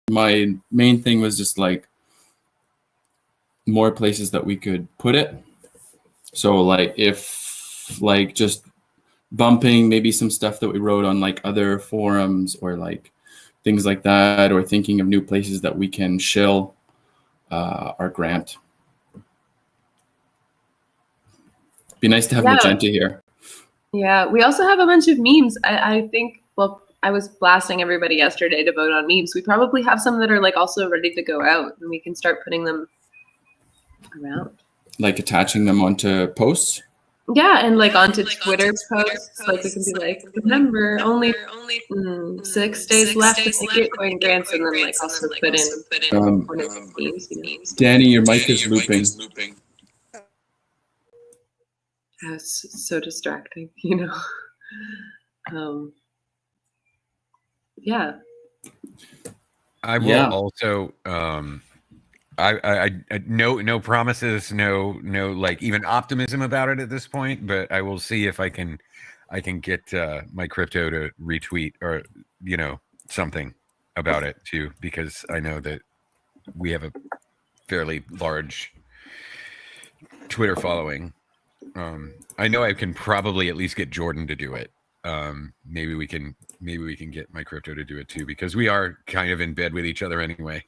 my main thing was just like more places that we could put it. So like if like just bumping maybe some stuff that we wrote on like other forums or like things like that, or thinking of new places that we can shill our grant. Be nice to have Magenta here. Yeah, we also have a bunch of memes. I think, well, I was blasting everybody yesterday to vote on memes. We probably have some that are like also ready to go out, and we can start putting them around. Like attaching them onto posts? Yeah, and like onto Twitter posts. Like we can be like, remember, only 6 days left to get Gitcoin grants, and then like also put in memes, you know. Danny, your mic is looping. It's so distracting, you know. Yeah. I will also I no promises, no like even optimism about it at this point, but I will see if I can get my crypto to retweet or something about it too, because I know that we have a fairly large Twitter following. I know I can probably at least get Jordan to do it. Maybe we can get my crypto to do it too, because we are kind of in bed with each other anyway.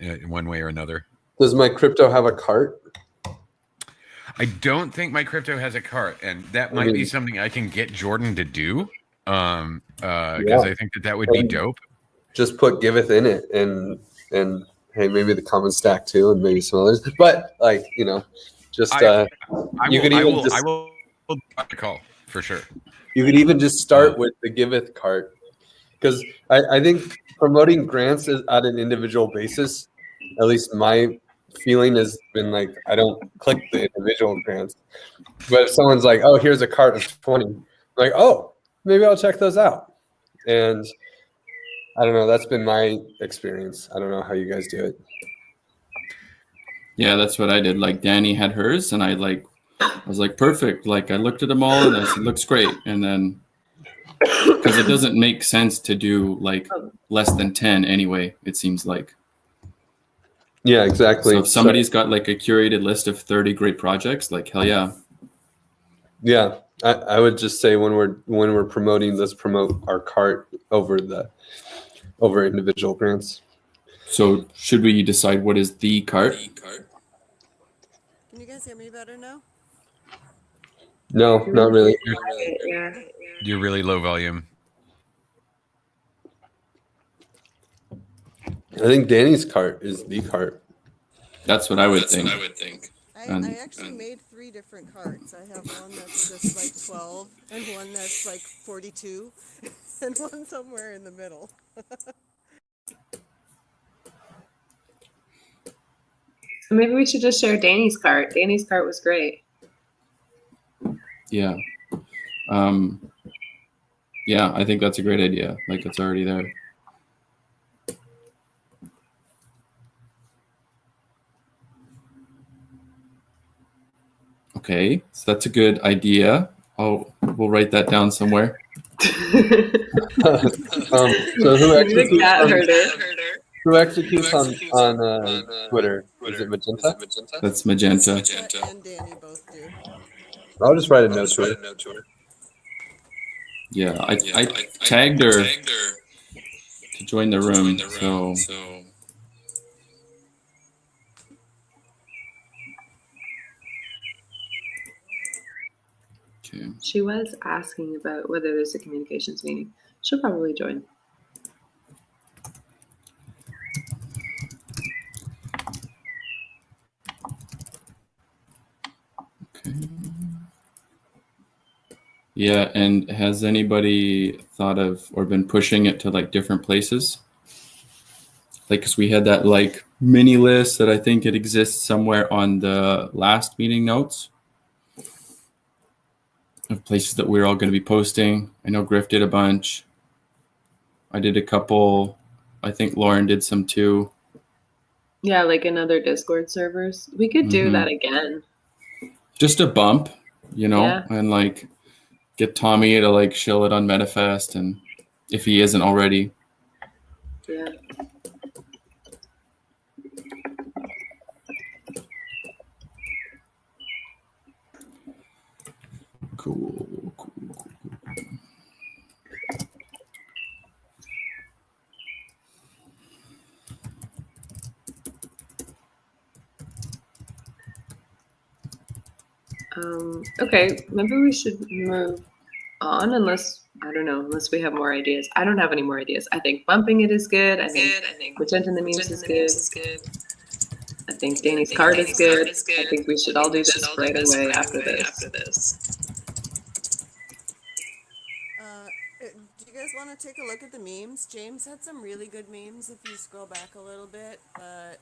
In one way or another. Does my crypto have a cart? I don't think my crypto has a cart, and that might be something I can get Jordan to do. Because I think that would be dope. Just put Giveth in it, and hey, maybe the common stack too, and maybe some others. But like just I will call for sure. You could even just start with the Giveth cart, because I think promoting grants is at an individual basis. At least my feeling has been like, I don't click the individual grants. But if someone's like, oh, here's a cart of 20, I'm like, oh, maybe I'll check those out. And I don't know, that's been my experience. I don't know how you guys do it. Yeah, that's what I did. Like Danny had hers, and I was like, perfect. Like I looked at them all and I said, looks great. And then, because it doesn't make sense to do like less than 10 anyway, it seems like. Yeah, exactly. So if somebody's got like a curated list of 30 great projects, like hell yeah. Yeah, I would just say when we're promoting, let's promote our cart over individual grants. So should we decide what is the cart? Can you guys hear me better now? No, not really. You're really low volume. I think Danny's cart is the cart. That's what I would think. I actually made 3 different carts. I have one that's just like 12, and one that's like 42, and one somewhere in the middle. So maybe we should just share Danny's cart. Danny's cart was great. Yeah. Yeah, I think that's a great idea. Like it's already there. Okay, so that's a good idea. We'll write that down somewhere. So who executes on Twitter? Is it Magenta? That's Magenta. And Danny both do. I'll just write a note to her. Yeah, I tagged her to join the room, so. Okay. She was asking about whether there's a communications meeting. She'll probably join. Okay. Yeah, and has anybody thought of or been pushing it to like different places? Like, cause we had that like mini list that I think it exists somewhere on the last meeting notes of places that we're all going to be posting. I know Griff did a bunch. I did a couple. I think Lauren did some too. Yeah, like in other Discord servers. We could do that again. Just a bump, and like get Tommy to like shill it on MetaFest, and if he isn't already. Yeah. Cool. Okay, maybe we should move on unless, I don't know, unless we have more ideas. I don't have any more ideas. I think bumping it is good. I think magenta in the memes is good. I think Danny's card is good. I think we should all do this right away after this. Do you guys want to take a look at the memes? James had some really good memes if you scroll back a little bit, but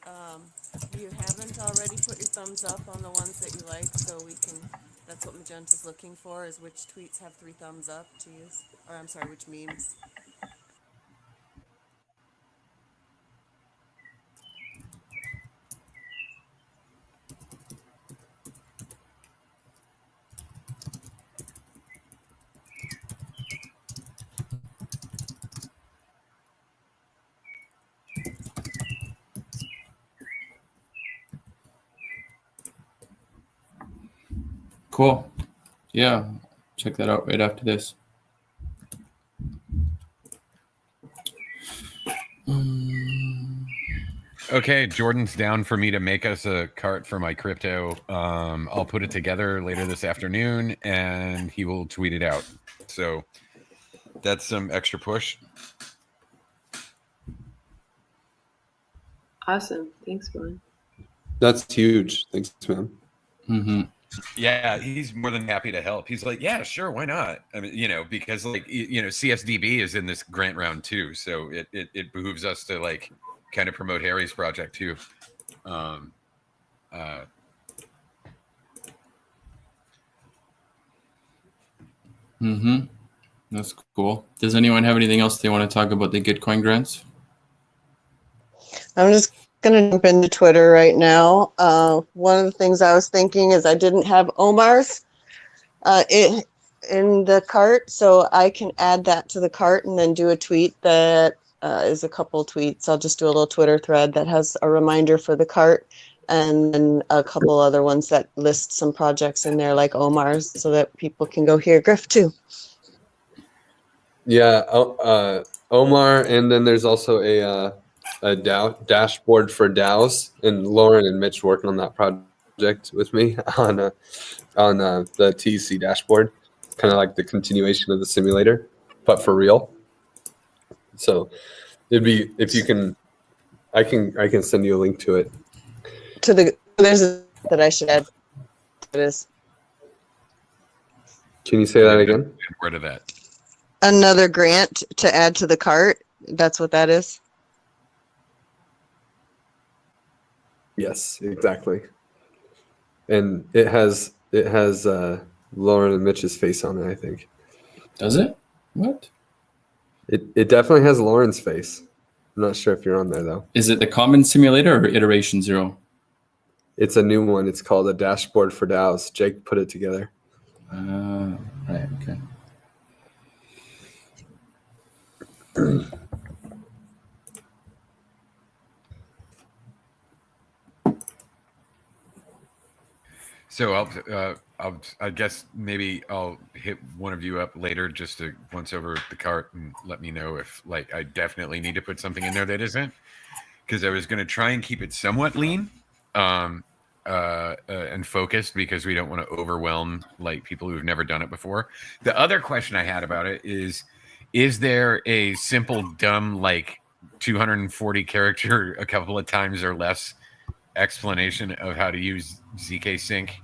if you haven't already, put your thumbs up on the ones that you like so we can, that's what Magenta's looking for, is which tweets have 3 thumbs up to use, or I'm sorry, which memes. Cool. Yeah, check that out right after this. Okay, Jordan's down for me to make us a cart for my crypto. I'll put it together later this afternoon, and he will tweet it out. So that's some extra push. Awesome. Thanks, Brian. That's huge. Thanks, man. Mm-hmm. Yeah, he's more than happy to help. He's like, yeah, sure, why not? I mean, you know, because like, you know, CSDB is in this grant round too, so it behooves us to like kind of promote Harry's project too. Mm-hmm. That's cool. Does anyone have anything else they want to talk about the Gitcoin grants? I'm just going to jump into Twitter right now. One of the things I was thinking is I didn't have Omar's in the cart, so I can add that to the cart and then do a tweet that is a couple tweets. I'll just do a little Twitter thread that has a reminder for the cart and then a couple other ones that list some projects in there like Omar's so that people can go hear Griff too. Yeah, Omar, and then there's also a dashboard for DAOs, and Lauren and Mitch working on that project with me on the TEC dashboard, kind of like the continuation of the simulator, but for real. So it'd be, if you can, I can send you a link to it. There's a that I should add to this. Can you say that again? Where to that? Another grant to add to the cart. That's what that is. Yes, exactly. And it has Lauren and Mitch's face on it, I think. Does it? What? It definitely has Lauren's face. I'm not sure if you're on there though. Is it the common simulator or iteration 0? It's a new one. It's called a dashboard for DAOs. Jake put it together. Right, okay. So I guess maybe I'll hit one of you up later just to once over the cart and let me know if like I definitely need to put something in there that isn't, because I was going to try and keep it somewhat lean and focused because we don't want to overwhelm like people who've never done it before. The other question I had about it is there a simple dumb like 240 character a couple of times or less explanation of how to use ZK Sync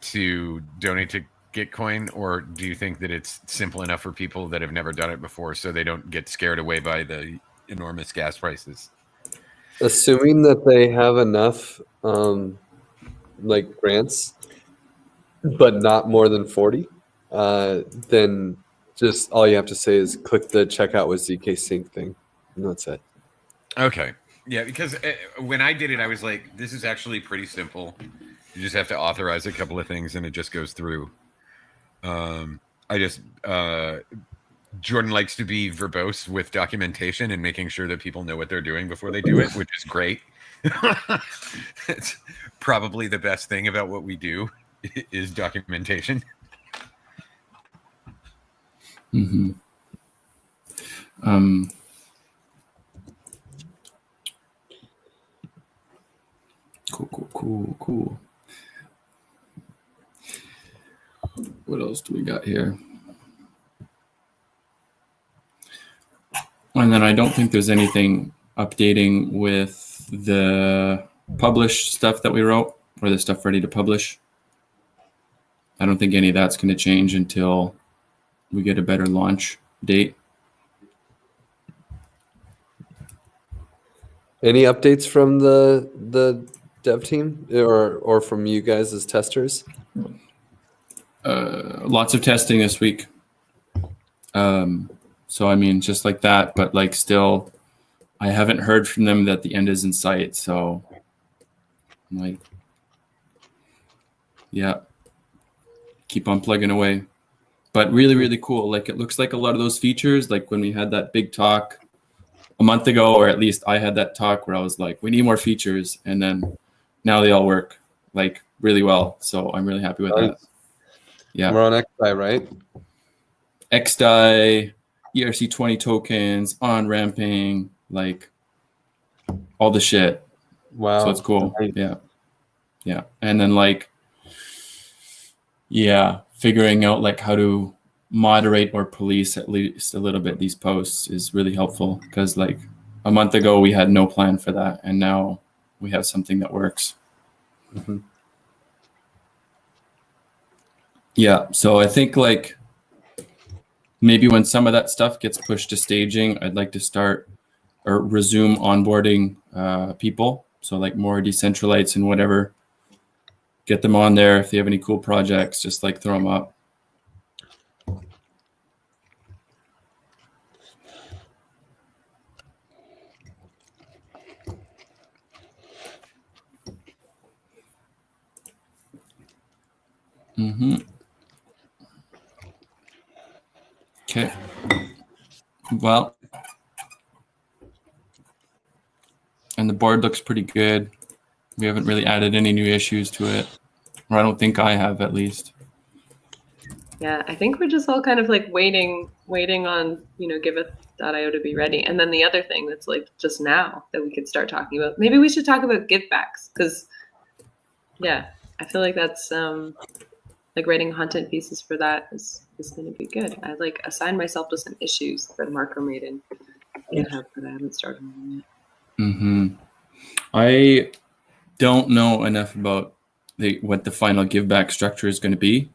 to donate to Gitcoin, or do you think that it's simple enough for people that have never done it before so they don't get scared away by the enormous gas prices? Assuming that they have enough like grants, but not more than 40, then just all you have to say is click the checkout with ZK Sync thing, and that's it. Okay. Yeah, because when I did it, I was like, this is actually pretty simple. You just have to authorize a couple of things and it just goes through. I just Jordan likes to be verbose with documentation and making sure that people know what they're doing before they do it, which is great. It's probably the best thing about what we do is documentation. Mm-hmm. Cool. What else do we got here? And then I don't think there's anything updating with the published stuff that we wrote or the stuff ready to publish. I don't think any of that's going to change until we get a better launch date. Any updates from the dev team or from you guys as testers? Lots of testing this week. So I mean, just like that, but like still, I haven't heard from them that the end is in sight. So I'm like, yeah, keep on plugging away. But really, really cool. Like it looks like a lot of those features, like when we had that big talk a month ago, or at least I had that talk where I was like, we need more features. And then now they all work like really well. So I'm really happy with that. Yeah. We're on XDAI, right? XDAI, ERC20 tokens, on ramping, like all the shit. Wow. So it's cool. Nice. Yeah. And then like, yeah, figuring out like how to moderate or police at least a little bit these posts is really helpful, because like a month ago we had no plan for that, and now we have something that works. Mm-hmm. Yeah, so I think like maybe when some of that stuff gets pushed to staging, I'd like to start or resume onboarding people. So like more decentralites and whatever, get them on there. If they have any cool projects, just like throw them up. Mm-hmm. Okay. Well, and the board looks pretty good. We haven't really added any new issues to it, or I don't think I have, at least. Yeah, I think we're just all kind of like waiting on, Giveth.io to be ready. And then the other thing that's like just now that we could start talking about, maybe we should talk about givebacks, because yeah, I feel like that's like writing content pieces for that is going to be good. I like assigned myself to some issues that Marco made in GitHub, but I haven't started on them yet. Mm-hmm. I don't know enough about what the final giveback structure is going to be.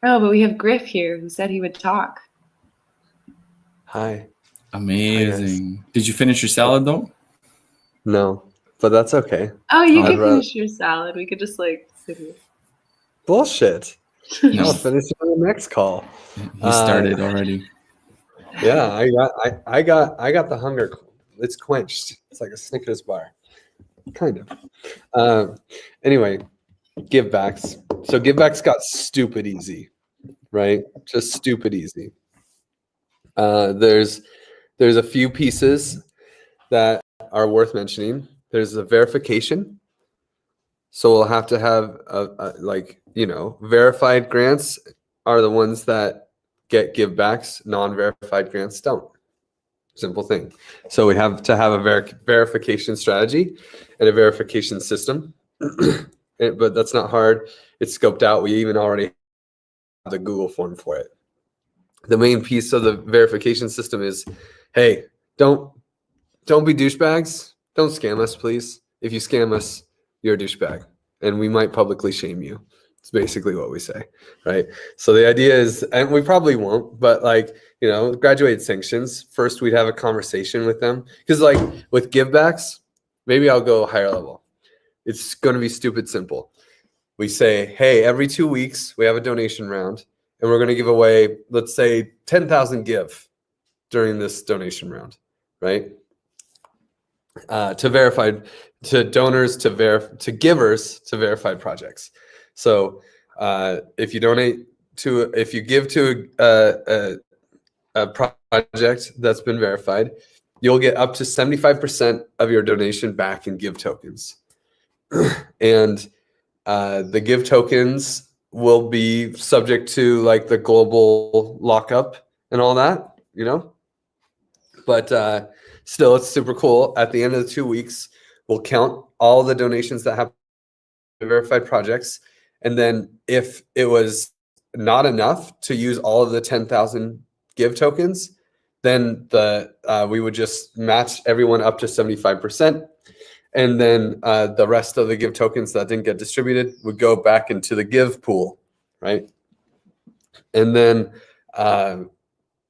Oh, but we have Griff here who said he would talk. Hi. Amazing. Hi, did you finish your salad though? No, but that's okay. Oh, you I'd can finish your salad. We could just like sit here. Bullshit. No. I'll finish it on the next call. He started already. Yeah, I got the hunger. It's quenched. It's like a Snickers bar, kind of. Anyway, givebacks. So givebacks got stupid easy, right? Just stupid easy. There's a few pieces that are worth mentioning. There's a verification. So we'll have to have verified grants are the ones that get givebacks. Non-verified grants don't. Simple thing. So we have to have a verification strategy and a verification system. But that's not hard. It's scoped out. We even already have the Google form for it. The main piece of the verification system is, hey, don't be douchebags. Don't scam us, please. If you scam us, you're a douchebag, and we might publicly shame you. It's basically what we say, right? So the idea is, and we probably won't, but graduated sanctions, first we'd have a conversation with them. Because like with givebacks, maybe I'll go higher level. It's going to be stupid simple. We say, hey, every 2 weeks we have a donation round, and we're going to give away, let's say, 10,000 give during this donation round, right? To donors, to givers, to verified projects. So if you give to project that's been verified, you'll get up to 75% of your donation back in Give tokens. And the Give tokens will be subject to like the global lockup and all that, you know. But still, it's super cool. At the end of the 2 weeks, we'll count all the donations that have verified projects. And then if it was not enough to use all of the 10,000 Give tokens, then we would just match everyone up to 75%. And then the rest of the Give tokens that didn't get distributed would go back into the Give pool, right? And then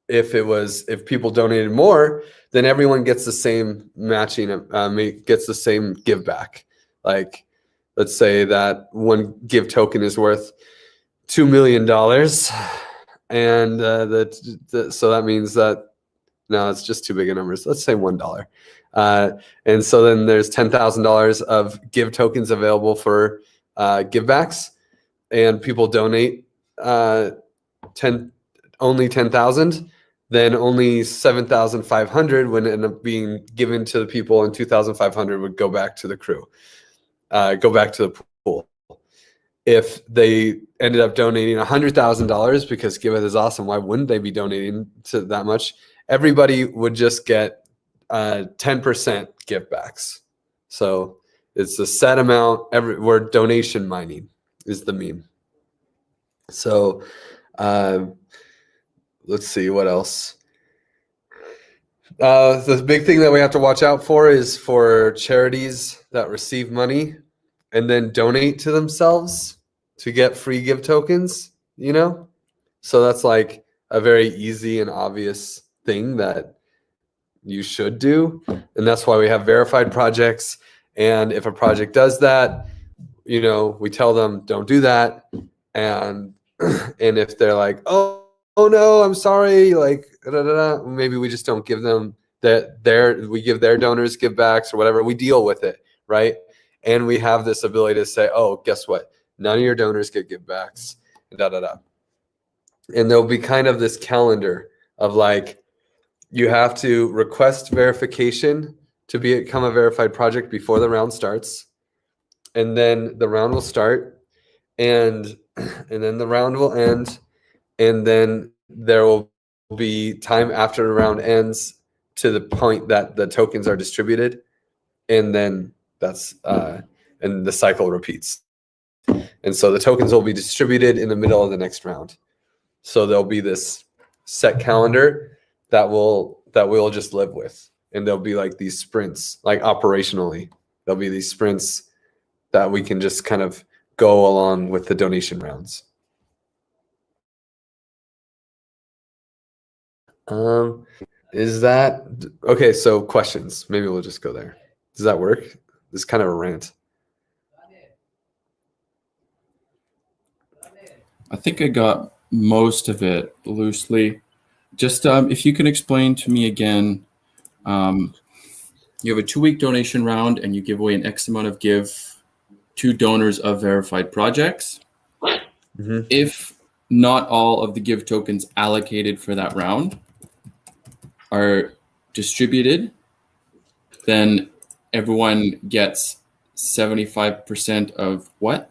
if people donated more, then everyone gets the same matching, gets the same give back. Like, let's say that one Give token is worth $2 million, and so that means that no, it's just too big of numbers. Let's say $1. And so then there's $10,000 of Give tokens available for give backs, and people donate only 10,000. Then only 7,500 would end up being given to the people, and 2,500 would go back to the crew, go back to the pool. If they ended up donating $100,000 because Giveth is awesome, why wouldn't they be donating to that much? Everybody would just get 10% give backs. So it's a set amount. We're donation mining is the meme. So let's see what else. The big thing that we have to watch out for is for charities that receive money and then donate to themselves to get free Give tokens, you know? So that's like a very easy and obvious thing that you should do. And that's why we have verified projects. And if a project does that, you know, we tell them don't do that. And if they're like, oh no, I'm sorry, like maybe we just don't give them we give their donors give backs or whatever. We deal with it, right? And we have this ability to say, oh, guess what? None of your donors get give backs. And there'll be kind of this calendar of like, you have to request verification to become a verified project before the round starts. And then the round will start, and then the round will end. And then there will be time after the round ends to the point that the tokens are distributed. And then and the cycle repeats. And so the tokens will be distributed in the middle of the next round. So there'll be this set calendar that we'll just live with. And there'll be like these sprints, like operationally, there'll be these sprints that we can just kind of go along with the donation rounds. Is that okay? So questions, maybe we'll just go there. Does that work? This is kind of a rant. I think I got most of it loosely. Just if you can explain to me again, you have a 2-week donation round and you give away an X amount of give to donors of verified projects. Mm-hmm. If not all of the Give tokens allocated for that round are distributed, then everyone gets 75% of what?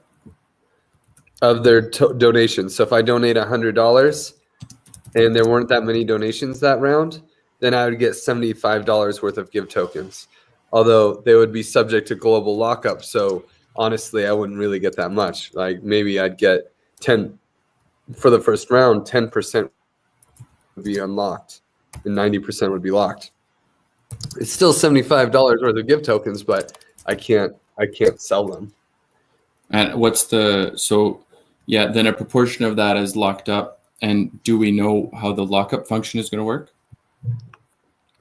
Of their donations. So if I donate $100 and there weren't that many donations that round, then I would get $75 worth of Give tokens. Although they would be subject to global lockup. So honestly, I wouldn't really get that much. Like maybe I'd get 10 for the first round, 10% would be unlocked and 90% would be locked. It's still $75 worth of Give tokens, but I can't sell them. And then a proportion of that is locked up. And do we know how the lockup function is going to work?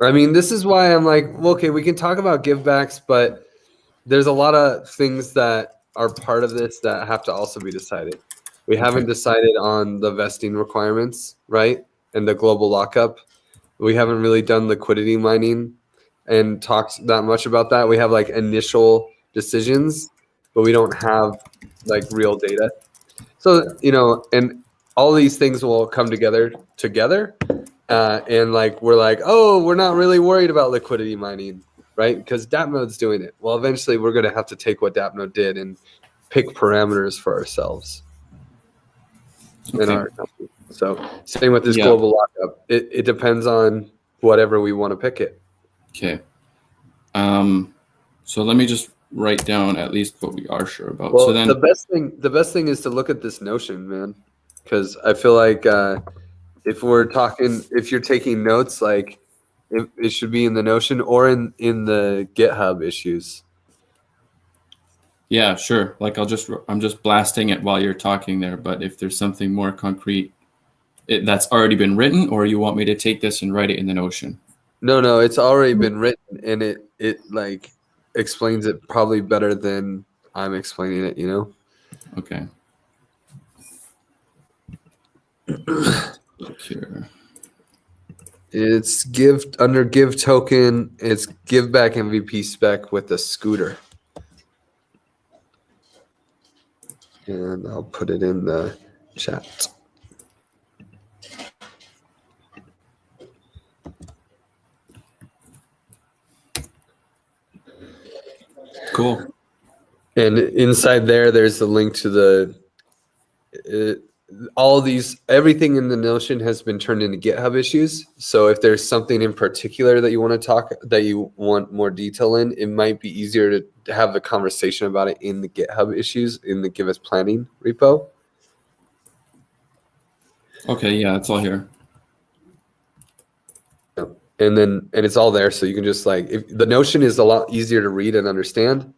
I mean, this is why I'm like, well, okay, we can talk about give backs, but there's a lot of things that are part of this that have to also be decided. We haven't decided on the vesting requirements, right? And the global lockup. We haven't really done liquidity mining and talked that much about that. We have like initial decisions, but we don't have like real data. So, you know, and all these things will come together, And like we're like, oh, we're not really worried about liquidity mining, right? Because DAppNode's doing it. Well, eventually we're going to have to take what DAppNode did and pick parameters for ourselves in our company. So same with this global lockup. It depends on whatever we want to pick it. Okay. So let me just write down at least what we are sure about. Well, so then the best thing is to look at this Notion, man, because I feel like if you're taking notes, like it should be in the Notion or in the GitHub issues. yeah, sure. Like I'm just blasting it while you're talking there. But if there's something more concrete that's already been written, or you want me to take this and write it in the Notion? No, it's already been written, and it like explains it probably better than I'm explaining it. Okay. Here. It's under give token. It's give back MVP spec with a scooter. And I'll put it in the chat. Cool. And inside there's a link to everything in the Notion has been turned into GitHub issues. So if there's something in particular that you want more detail in, it might be easier to have a conversation about it in the GitHub issues in the Giveth planning repo. Okay, yeah, it's all here. And it's all there, so you can just the Notion is a lot easier to read and understand,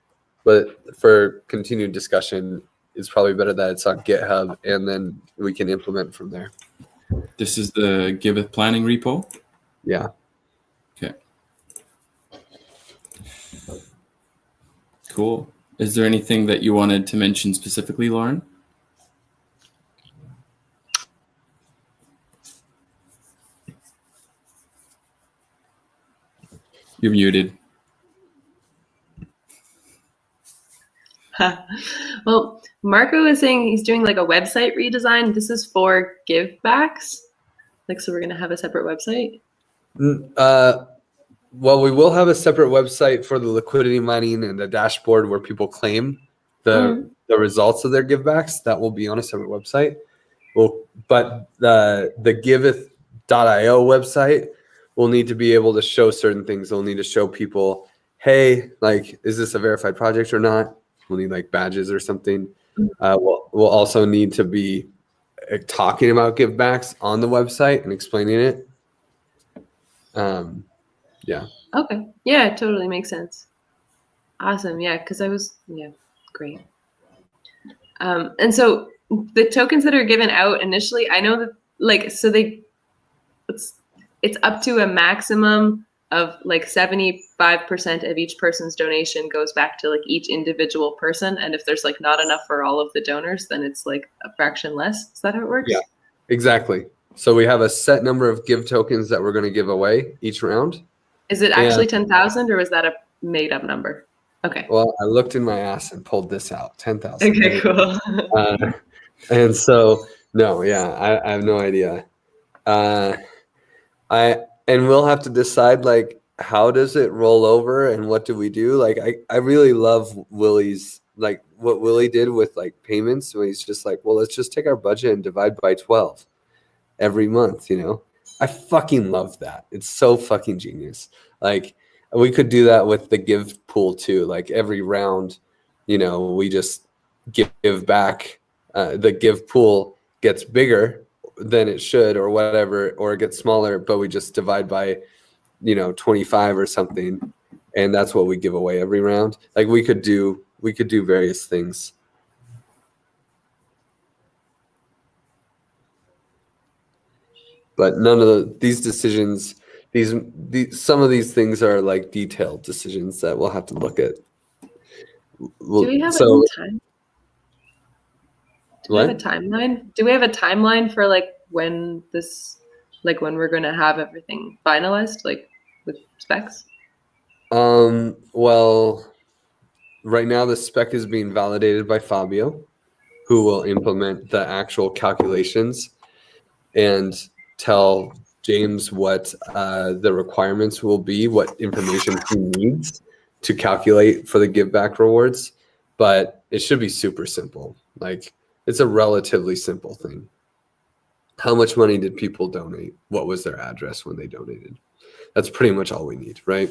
but for continued discussion, it's probably better that it's on GitHub, and then we can implement from there. This is the Giveth planning repo? Yeah. Okay. Cool. Is there anything that you wanted to mention specifically, Lauren? You're muted. Well, Marco is saying he's doing like a website redesign. This is for givebacks. So we're going to have a separate website? Well, we will have a separate website for the liquidity mining and the dashboard where people claim the results of their givebacks. That will be on a separate website. But the Giveth.io website will need to be able to show certain things. They'll need to show people, hey, is this a verified project or not? We'll need badges or something. We'll also need to be talking about givebacks on the website and explaining it. Yeah. Okay. Yeah, it totally makes sense. Awesome. Yeah, because great. And so the tokens that are given out initially, I know that it's up to a maximum of 75% of each person's donation goes back to each individual person. And if there's not enough for all of the donors, then it's a fraction less. Is that how it works? Yeah, exactly. So we have a set number of give tokens that we're going to give away each round. Is it actually 10,000 or was that a made up number? Okay. Well, I looked in my ass and pulled this out, 10,000. Okay, cool. And so, no, yeah, I have no idea. And we'll have to decide how does it roll over and what do we do? I really love Willie's, what Willie did with payments, when he's just well, let's just take our budget and divide by 12 every month, I fucking love that. It's so fucking genius. We could do that with the give pool too. Every round, we just give back. The give pool gets bigger than it should or whatever, or it gets smaller, but we just divide by 25 or something, and that's what we give away every round. We could do various things. But none of these decisions, some of these things are detailed decisions that we'll have to look at. Do we have a time? Do we have a timeline? Do we have a timeline for when this, when we're going to have everything finalized, with specs? Well, right now the spec is being validated by Fabio, who will implement the actual calculations and tell James what the requirements will be, what information he needs to calculate for the give back rewards, but it should be super simple. Like, it's a relatively simple thing. How much money did people donate? What was their address when they donated? That's pretty much all we need, right?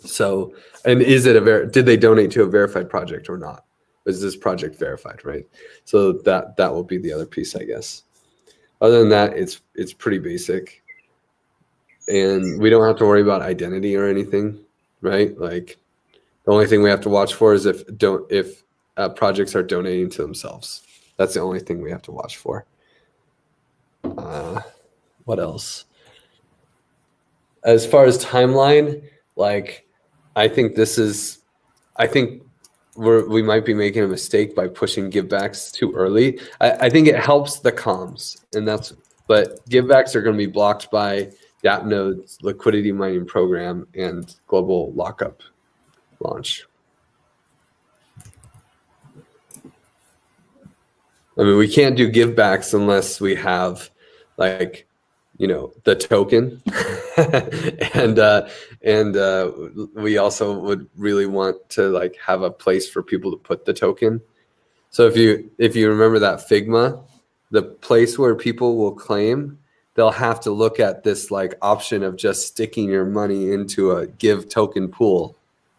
So, and is it did they donate to a verified project or not? Is this project verified, right? So that will be the other piece, I guess. Other than that, it's pretty basic, and we don't have to worry about identity or anything, right? Like, the only thing we have to watch for is if projects are donating to themselves. That's the only thing we have to watch for. What else? As far as timeline, like, I think we might be making a mistake by pushing givebacks too early. I think it helps the comms, but givebacks are going to be blocked by DAppNode's liquidity mining program and global lockup launch. I mean, we can't do givebacks unless we have, like, the token, and we also would really want to, like, have a place for people to put the token. So if you remember that Figma, the place where people will claim, they'll have to look at this, like, option of just sticking your money into a give token pool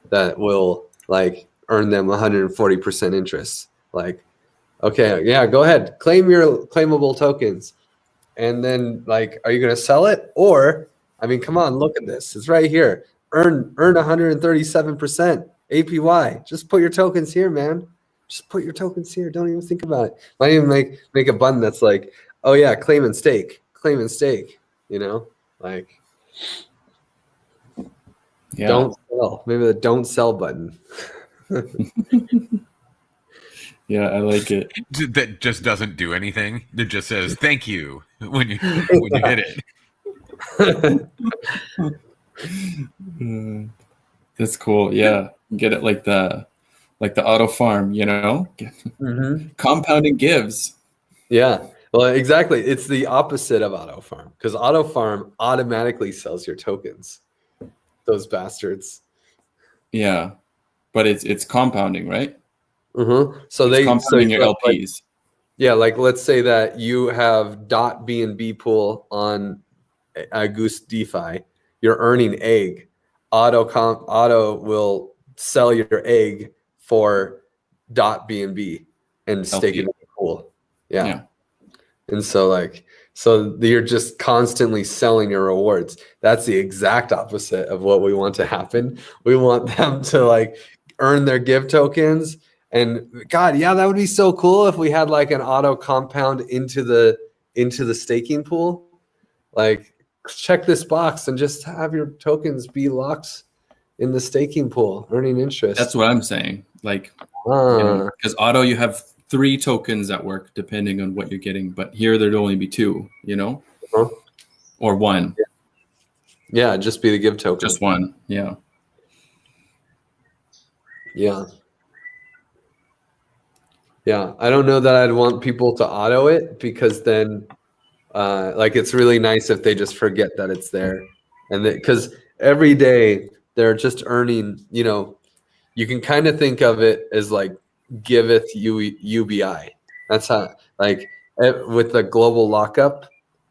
that will, like, earn them 140% interest. Like, okay, yeah, go ahead, claim your claimable tokens. And then, like, are you going to sell it? Or, I mean, come on, look at this. It's right here. Earn 137% APY. Just put your tokens here, man. Just put your tokens here. Don't even think about it. Might even make a button that's like, oh yeah, claim and stake. Claim and stake. Like, Yeah. Don't sell. Maybe the don't sell button. Yeah, I like it. That just doesn't do anything. It just says thank you when you hit it. That's cool. Yeah, get it like the auto farm, Mm-hmm. Compounding gives. Yeah, well, exactly. It's the opposite of auto farm, because auto farm automatically sells your tokens. Those bastards. Yeah, but it's compounding, right? Mm-hmm. So it's compounding your LPs. Like let's say that you have .bnb pool on a Goose DeFi. You're earning egg. Auto will sell your egg for .bnb and stake it in the pool. Yeah. And so you're just constantly selling your rewards. That's the exact opposite of what we want to happen. We want them to, like, earn their give tokens. And God, yeah, that would be so cool if we had, like, an auto compound into the staking pool. Like, check this box and just have your tokens be locked in the staking pool, earning interest. That's what I'm saying. Like, because auto, you have 3 tokens at work, depending on what you're getting. But here, there'd only be 2, or 1. Yeah, just be the give token. Just 1. Yeah. Yeah. Yeah. I don't know that I'd want people to auto it, because then, it's really nice if they just forget that it's there. And because every day they're just earning, you can kind of think of it as like Giveth UBI. That's how, like, with the global lockup,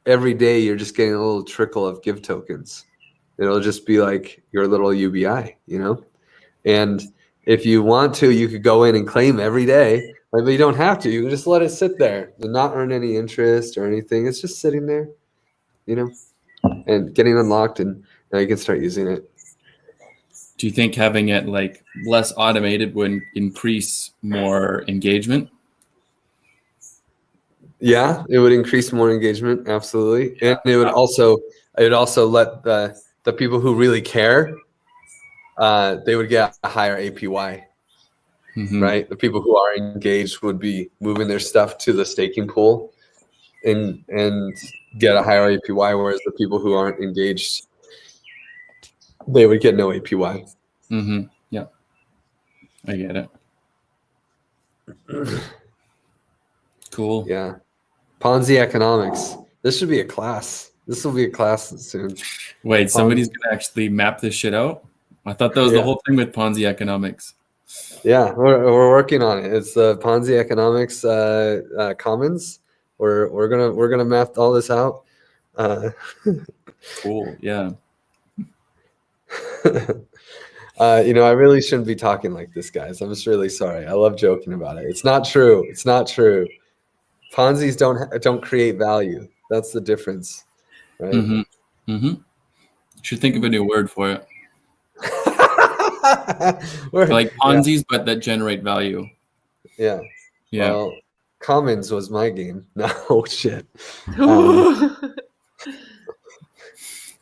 every day you're just getting a little trickle of give tokens. It'll just be like your little UBI, And if you want to, you could go in and claim every day, but you don't have to. You can just let it sit there and not earn any interest or anything. It's just sitting there, and getting unlocked, and now you can start using it. Do you think having it, like, less automated would increase more engagement? Yeah, it would increase more engagement, absolutely, and it would also let the people who really care, they would get a higher APY, right? The people who are engaged would be moving their stuff to the staking pool, and get a higher APY, whereas the people who aren't engaged, they would get no APY. Yeah, I get it. Cool. Yeah. Ponzi economics. This should be a class. This will be a class soon. Wait, somebody's gonna actually map this shit out? I thought that was the whole thing with Ponzi economics. Yeah, we're working on it. It's the Ponzi economics commons. We're gonna map all this out. Cool. Yeah. I really shouldn't be talking like this, guys. I'm just really sorry. I love joking about it. It's not true. It's not true. Ponzi's don't create value. That's the difference, right? Mm-hmm. Mm-hmm. Should think of a new word for it. Like Ponzi's, but that generate value. Yeah. Yeah. Well, commons was my game. No shit.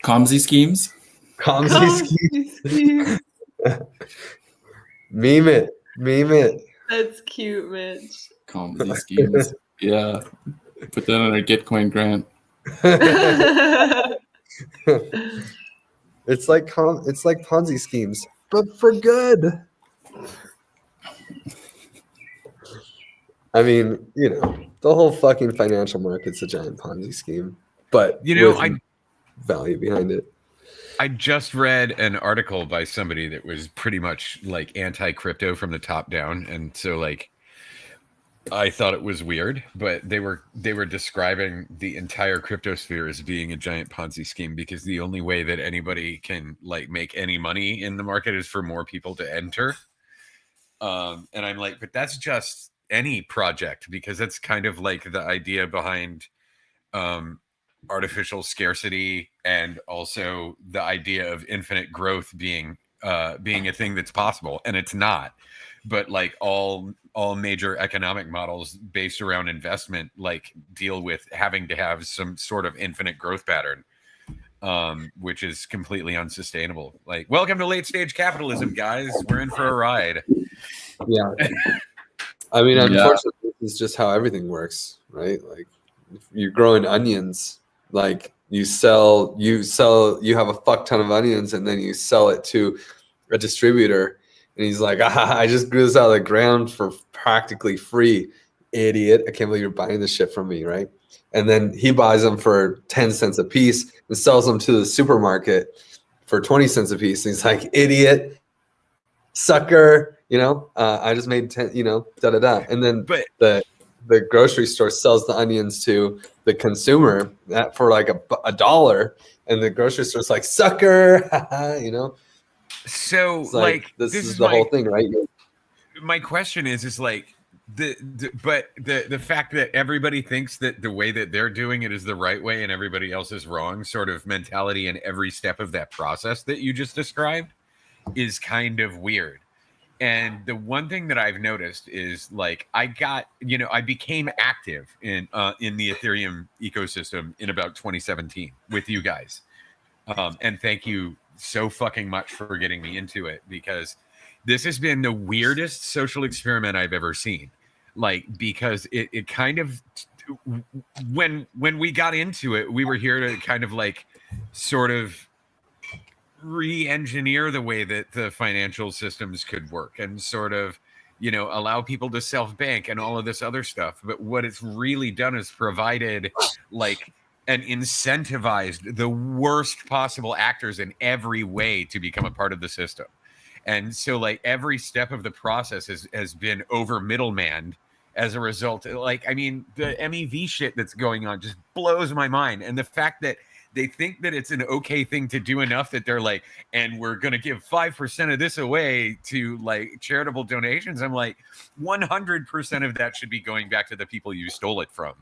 Comsy schemes. Comsy schemes. Meme it. That's cute, Mitch. Comsy schemes. Yeah. Put that on our Gitcoin grant. It's like Ponzi schemes, but for good. I mean, the whole fucking financial market's a giant Ponzi scheme, but with value behind it. I just read an article by somebody that was pretty much like anti-crypto from the top down, and so like I thought it was weird, but they were describing the entire crypto sphere as being a giant Ponzi scheme because the only way that anybody can like make any money in the market is for more people to enter. And I'm like, but that's just any project, because that's kind of like the idea behind artificial scarcity, and also the idea of infinite growth being a thing that's possible, and it's not. But like all major economic models based around investment like deal with having to have some sort of infinite growth pattern, which is completely unsustainable. Like, welcome to late stage capitalism, guys. We're in for a ride. Yeah. I mean, unfortunately, this is just how everything works, right? Like, if you're growing onions, like you have a fuck ton of onions, and then you sell it to a distributor, and he's like, I just grew this out of the ground for practically free, idiot. I can't believe you're buying this shit from me, right? And then he buys them for 10 cents a piece and sells them to the supermarket for 20 cents a piece. And he's like, idiot, sucker, I just made 10, da-da-da. And then the grocery store sells the onions to the consumer for like $1, and the grocery store's like, sucker, So like this is the whole thing, right? My question is like the fact that everybody thinks that the way that they're doing it is the right way and everybody else is wrong, sort of mentality in every step of that process that you just described, is kind of weird. And the one thing that I've noticed is like I became active in the Ethereum ecosystem in about 2017 with you guys. And thank you so fucking much for getting me into it, because this has been the weirdest social experiment I've ever seen. Like, because it kind of, when we got into it, we were here to kind of like sort of re-engineer the way that the financial systems could work and sort of, allow people to self-bank and all of this other stuff. But what it's really done is provided like and incentivized the worst possible actors in every way to become a part of the system. And so like every step of the process has been over middleman as a result. Like, I mean, the MEV shit that's going on just blows my mind. And the fact that they think that it's an okay thing to do enough that they're like, and we're going to give 5% of this away to like charitable donations. I'm like, 100% of that should be going back to the people you stole it from,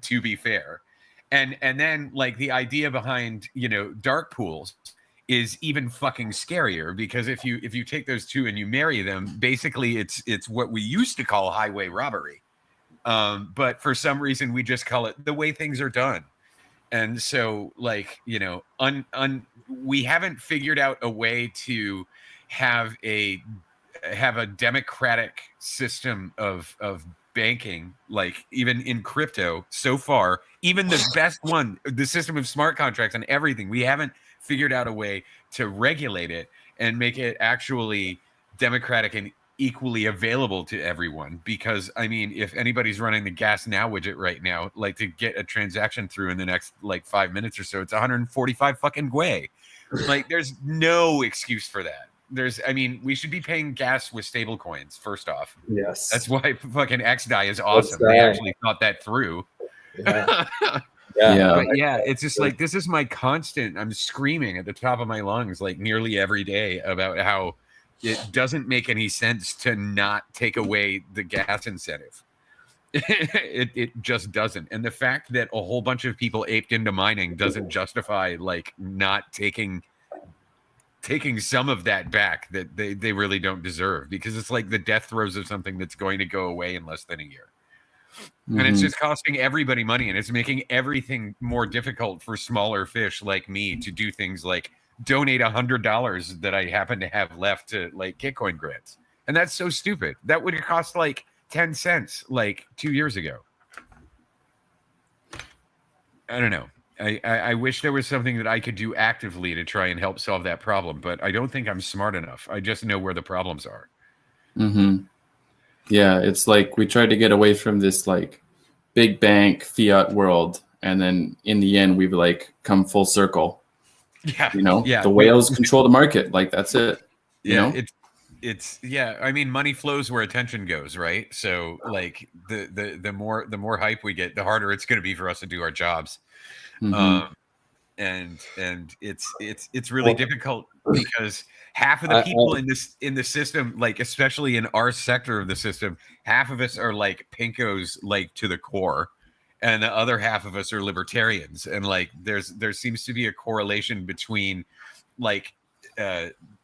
to be fair. And then like the idea behind, dark pools is even fucking scarier, because if you take those two and you marry them, basically it's what we used to call highway robbery. But for some reason we just call it the way things are done. And so like, we haven't figured out a way to have a democratic system of banking, like even in crypto so far, even the best one, the system of smart contracts and everything, we haven't figured out a way to regulate it and make it actually democratic and equally available to everyone. Because I mean, if anybody's running the Gas Now widget right now, like to get a transaction through in the next like 5 minutes or so, it's 145 fucking gwei. Like, there's no excuse for that. I mean, we should be paying gas with stable coins, first off. Yes. That's why fucking XDAI is awesome. That's They right. actually thought that through. Yeah. But yeah, it's just like, this is my constant, I'm screaming at the top of my lungs like nearly every day about how it doesn't make any sense to not take away the gas incentive. It just doesn't. And the fact that a whole bunch of people aped into mining doesn't justify like not taking some of that back that they really don't deserve, because it's like the death throes of something that's going to go away in less than a year. And it's just costing everybody money, and it's making everything more difficult for smaller fish like me to do things like donate $100 that I happen to have left to like Gitcoin grants. And that's so stupid. That would have cost like 10 cents like 2 years ago. I don't know. I wish there was something that I could do actively to try and help solve that problem, but I don't think I'm smart enough. I just know where the problems are. Yeah, it's like we tried to get away from this like big bank fiat world, and then in the end we've like come full circle. Yeah, the whales control the market. Like, that's it. You know? It's I mean, money flows where attention goes, right? So like the more hype we get, the harder it's going to be for us to do our jobs. And it's really difficult, because half of the people in the system, like especially in our sector of the system, half of us are like pinkos, like to the core, and the other half of us are libertarians. And like there seems to be a correlation between like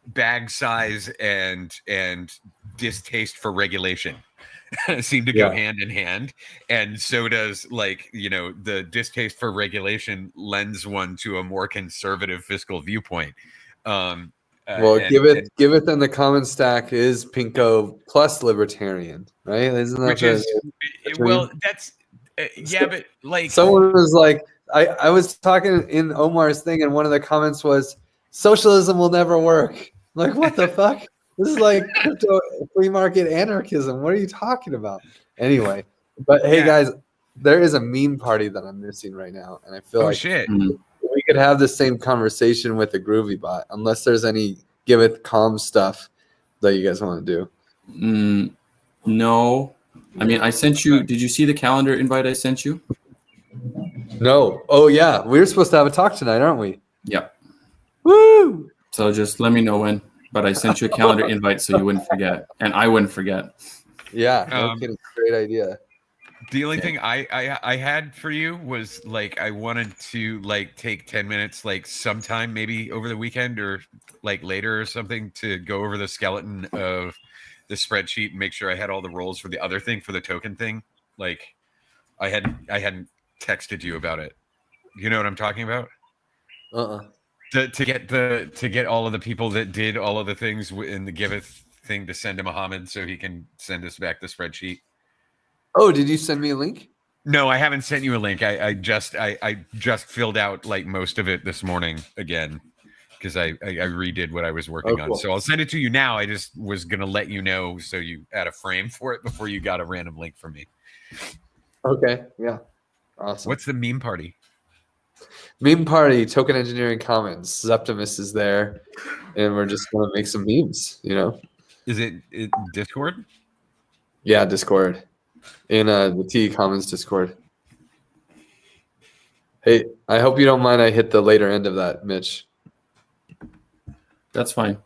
bag size and distaste for regulation. Seem to go hand in hand, and so does like the distaste for regulation lends one to a more conservative fiscal viewpoint. Giveth in the common stack is pinko plus libertarian, right? Isn't that that's but like someone was like, I was talking in Omar's thing, and one of the comments was, socialism will never work. Like, what the fuck? This is like crypto free market anarchism. What are you talking about? Anyway, but hey guys, there is a meme party that I'm missing right now, and I feel we could have the same conversation with the Groovy bot, unless there's any Giveth calm stuff that you guys want to do. No, I mean, I sent you. Did you see the calendar invite I sent you? No. Oh yeah, we're supposed to have a talk tonight, aren't we? Yep. Woo! So just let me know when. But I sent you a calendar invite so you wouldn't forget, and I wouldn't forget. Yeah, no kidding. Great idea. The only thing I had for you was like, I wanted to like take 10 minutes, like sometime maybe over the weekend or like later or something, to go over the skeleton of the spreadsheet and make sure I had all the roles for the other thing, for the token thing. Like I hadn't texted you about it. You know what I'm talking about? To get all of the people that did all of the things in the Giveth thing to send to Muhammad so he can send us back the spreadsheet. Oh, did you send me a link? No, I haven't sent you a link. I just filled out like most of it this morning again, because I redid what I was working on. So I'll send it to you now. I just was gonna let you know so you had a frame for it before you got a random link from me. Okay, yeah, awesome. What's the meme party? Meme party, Token Engineering Commons. Zeptimus is there, and we're just gonna make some memes. Is it Discord? Yeah, Discord. In the T Commons Discord. Hey, I hope you don't mind I hit the later end of that, Mitch. That's fine.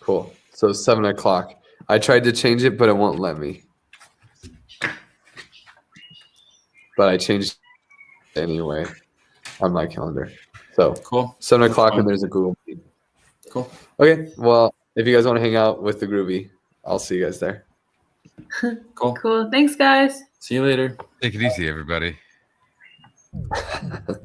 Cool. So 7 o'clock. I tried to change it, but it won't let me. But I changed it anyway on my calendar. So cool. 7 o'clock, and there's a Google Meet. Cool. Okay. Well, if you guys want to hang out with the Groovy, I'll see you guys there. Cool. Thanks, guys. See you later. Take it easy, everybody.